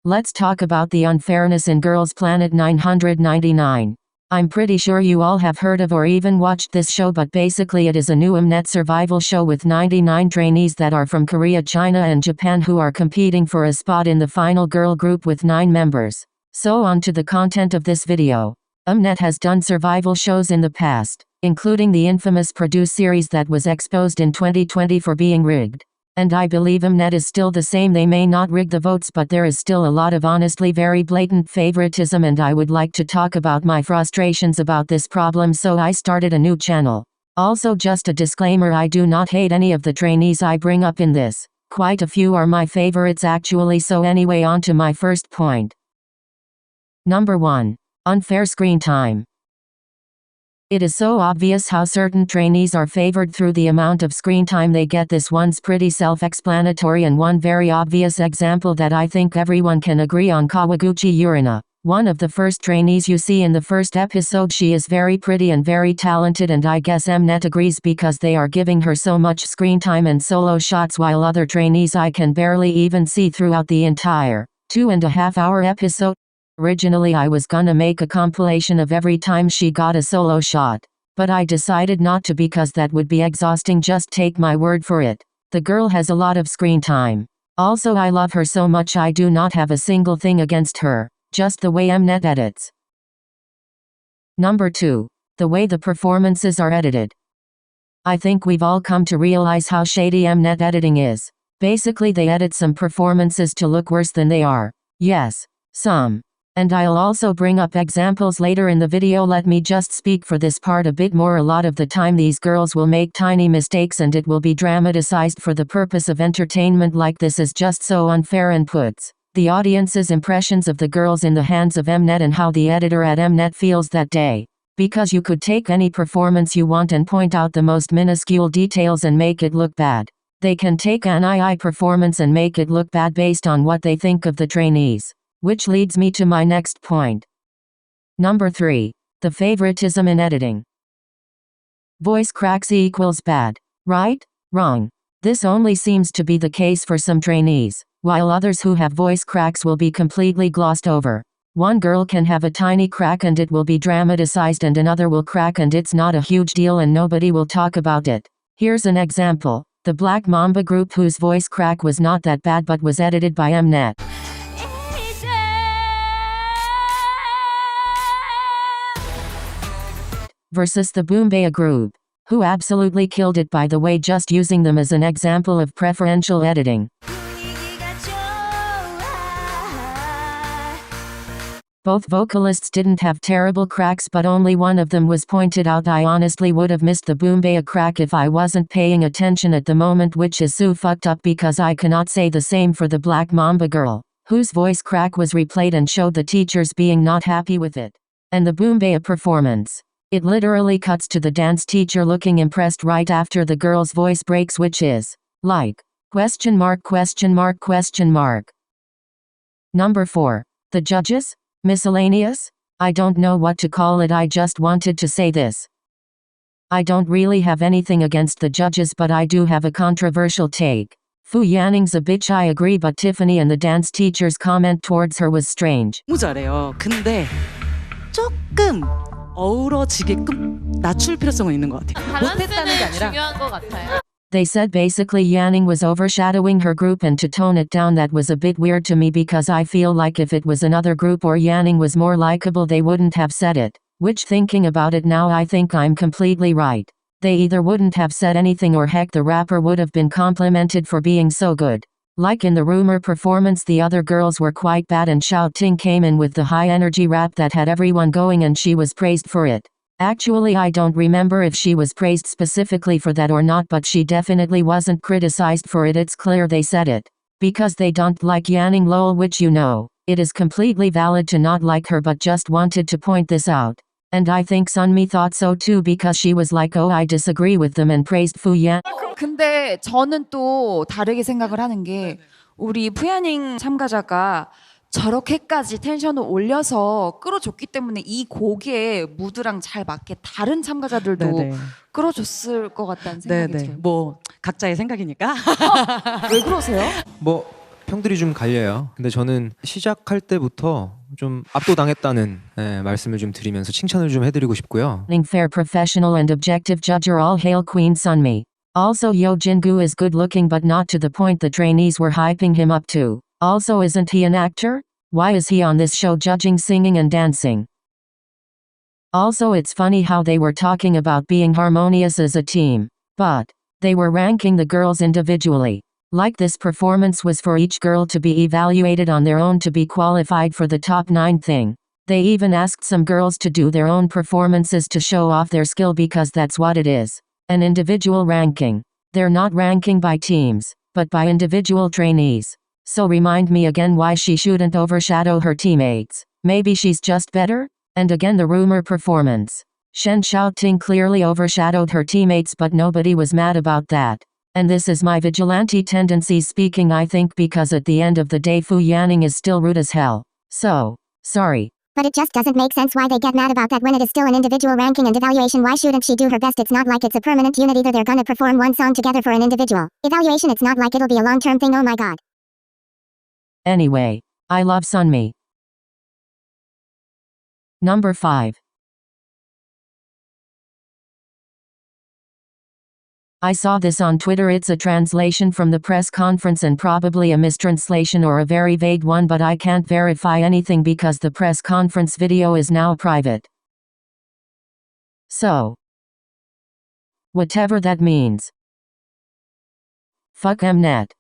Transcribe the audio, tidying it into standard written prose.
Let's talk about the unfairness in Girls Planet 999. I'm pretty sure you all have heard of or even watched this show, but basically it is a new mnet survival show with 99 trainees that are from Korea, China and Japan who are competing for a spot in the final girl group with 9 members. So on to the content of this video. Mnet has done survival shows in the past, including the infamous Produce series that was exposed in 2020 for being rigged. And I believe mnet is still the same. They may not rig the votes, but there is still a lot of honestly very blatant favoritism, and I would like to talk about my frustrations about this problem, so I started a new channel. Also, just a disclaimer, I do not hate any of the trainees I bring up in this. Quite a few are my favorites actually, so anyway, on to my first point. Number 1. Unfair screen time. It is so obvious how certain trainees are favored through the amount of screen time they get. This one's pretty self-explanatory, and one very obvious example that I think everyone can agree on: Kawaguchi Yurina. One of the first trainees you see in the first episode. She is very pretty and very talented, and I guess mnet agrees because they are giving her so much screen time and solo shots, while other trainees I can barely even see throughout the entire 2.5-hour episode. Originally I was gonna make a compilation of every time she got a solo shot, but I decided not to because that would be exhausting. Just take my word for it. The girl has a lot of screen time. Also, I love her so much. I do not have a single thing against her, just the way mnet edits. Number 2. The way the performances are edited. I think we've all come to realize how shady mnet editing is. Basically they edit some performances to look worse than they are. Yes, some. And I'll also bring up examples later in the video. Let me just speak for this part a bit more. A lot of the time these girls will make tiny mistakes and it will be dramatized for the purpose of entertainment. Like, this is just so unfair and puts the audience's impressions of the girls in the hands of mnet and how the editor at mnet feels that day. Because you could take any performance you want and point out the most minuscule details and make it look bad. They can take an II performance and make it look bad based on what they think of the trainees. Which leads me to my next point. Number 3. The favoritism in editing. Voice cracks equals bad. Right? Wrong. This only seems to be the case for some trainees, while others who have voice cracks will be completely glossed over. One girl can have a tiny crack and it will be dramatized, and another will crack and it's not a huge deal and nobody will talk about it. Here's an example. The Black Mamba group, whose voice crack was not that bad but was edited by mnet. Versus the Boombaya group, who absolutely killed it, by the way, just using them as an example of preferential editing. Both vocalists didn't have terrible cracks, but only one of them was pointed out. I honestly would have missed the Boombaya crack if I wasn't paying attention at the moment, which is so fucked up because I cannot say the same for the Black Mamba girl, whose voice crack was replayed and showed the teachers being not happy with it. And the Boombaya performance. It literally cuts to the dance teacher looking impressed right after the girl's voice breaks, which is like ... Number 4. The judges? Miscellaneous? I don't know what to call it. I just wanted to say this. I don't really have anything against the judges, but I do have a controversial take. Fu Yanning's a bitch, I agree, but Tiffany and the dance teacher's comment towards her was strange. 너무 잘해요. 근데 조금 어우러지게끔 낮출 필요성은 있는 것 같아요. 못했다는 게 아니라 중요한 것 같아요. They said basically Yanning was overshadowing her group, and to tone it down, that was a bit weird to me because I feel like if it was another group or Yanning was more likable, they wouldn't have said it. Which, thinking about it now, I think I'm completely right. They either wouldn't have said anything or heck, the rapper would have been complimented for being so good. Like in the Rumor performance, the other girls were quite bad and Xiao Ting came in with the high energy rap that had everyone going and she was praised for it. Actually, I don't remember if she was praised specifically for that or not, but she definitely wasn't criticized for it. It's clear they said it because they don't like Yanning, lol, which, you know, it is completely valid to not like her, but just wanted to point this out. And I think Sunmi thought so too because she was like, oh, I disagree with them, and praised Fu Yan. 근데 저는 또 다르게 생각을 하는 게, 우리 푸야닝 참가자가 저렇게까지 텐션을 올려서 끌어줬기 때문에 이 곡의 무드랑 잘 맞게 다른 참가자들도 네네. 끌어줬을 것 같다는 생각이 들어요. 뭐 각자의 생각이니까. 왜 그러세요? 뭐 평들이 좀 갈려요. 근데 저는 시작할 때부터 좀 압도당했다는 말씀을 좀 드리면서 칭찬을 좀 해드리고 싶고요. Fair professional and objective judger all hail Queen Sunmi. Also Yo Jin-gu is good looking but not to the point the trainees were hyping him up to. Also isn't he an actor? Why is he on this show judging singing and dancing? Also it's funny how they were talking about being harmonious as a team. But they were ranking the girls individually. Like this performance was for each girl to be evaluated on their own to be qualified for the top 9 thing. They even asked some girls to do their own performances to show off their skill because that's what it is. An individual ranking. They're not ranking by teams, but by individual trainees. So remind me again why she shouldn't overshadow her teammates. Maybe she's just better? And again the rumor performance. Shen Xiaoting clearly overshadowed her teammates but nobody was mad about that. And this is my vigilante tendencies speaking I think because at the end of the day Fu Yanning is still rude as hell. So, sorry. But it just doesn't make sense why they get mad about that when it is still an individual ranking and evaluation. Why shouldn't she do her best? It's not like it's a permanent unit either. They're gonna perform one song together for an individual evaluation. It's not like it'll be a long-term thing. Oh my god. Anyway, I love Sunmi. Number 5. I saw this on Twitter. It's a translation from the press conference and probably a mistranslation or a very vague one, but I can't verify anything because the press conference video is now private. So, whatever that means. Fuck mnet.